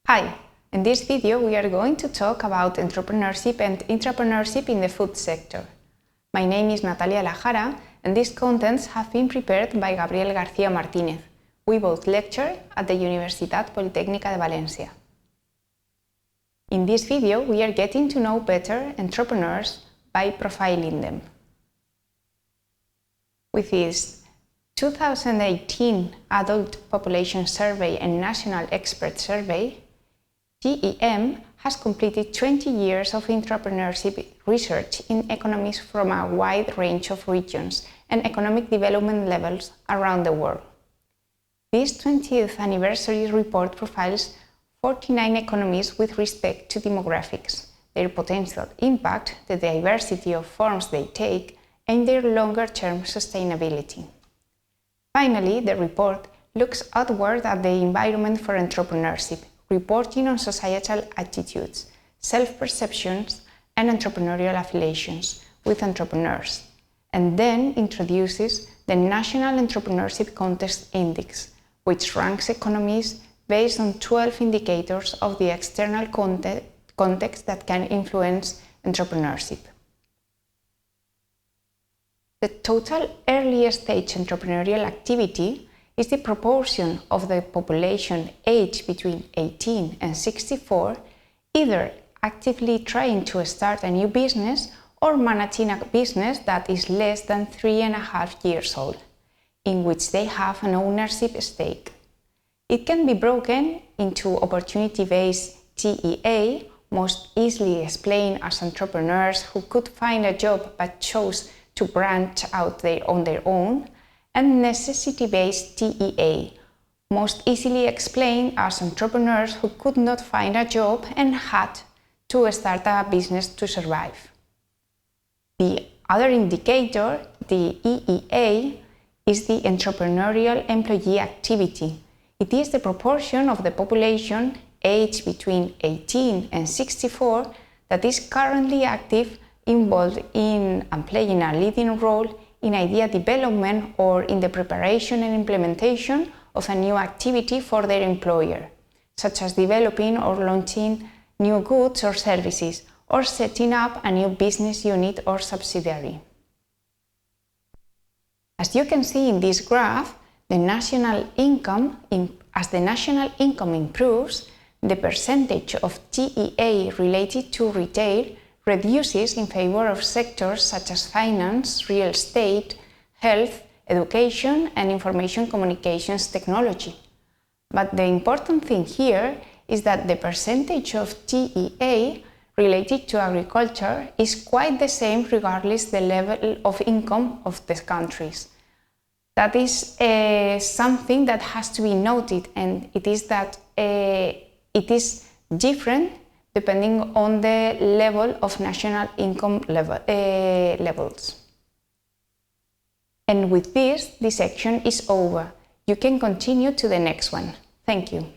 Hi! In this video we are going to talk about entrepreneurship and intrapreneurship in the food sector. My name is Natalia Lajara and these contents have been prepared by Gabriel García Martínez. We both lecture at the Universitat Politècnica de Valencia. In this video we are getting to know better entrepreneurs by profiling them. With this 2018 Adult Population Survey and National Expert Survey, GEM has completed 20 years of entrepreneurship research in economies from a wide range of regions and economic development levels around the world. This 20th anniversary report profiles 49 economies with respect to demographics, their potential impact, the diversity of forms they take, and their longer-term sustainability. Finally, the report looks outward at the environment for entrepreneurship, reporting on societal attitudes, self-perceptions, and entrepreneurial affiliations with entrepreneurs, and then introduces the National Entrepreneurship Context Index, which ranks economies based on 12 indicators of the external context that can influence entrepreneurship. The total early-stage entrepreneurial activity is the proportion of the population aged between 18 and 64 either actively trying to start a new business or managing a business that is less than 3.5 years old, in which they have an ownership stake. It can be broken into opportunity-based TEA, most easily explained as entrepreneurs who could find a job but chose to branch out on their own, and necessity-based TEA, most easily explained as entrepreneurs who could not find a job and had to start a business to survive. The other indicator, the EEA, is the Entrepreneurial Employee Activity. It is the proportion of the population aged between 18 and 64 that is currently active, involved in and playing a leading role in idea development or in the preparation and implementation of a new activity for their employer, such as developing or launching new goods or services, or setting up a new business unit or subsidiary. As you can see in this graph, as the national income improves, the percentage of TEA related to retail reduces in favor of sectors such as finance, real estate, health, education, and information communications technology. But the important thing here is that the percentage of TEA related to agriculture is quite the same regardless the level of income of the countries. That is something that has to be noted, and it is that it is different depending on the level of national income levels. And with this section is over. You can continue to the next one. Thank you.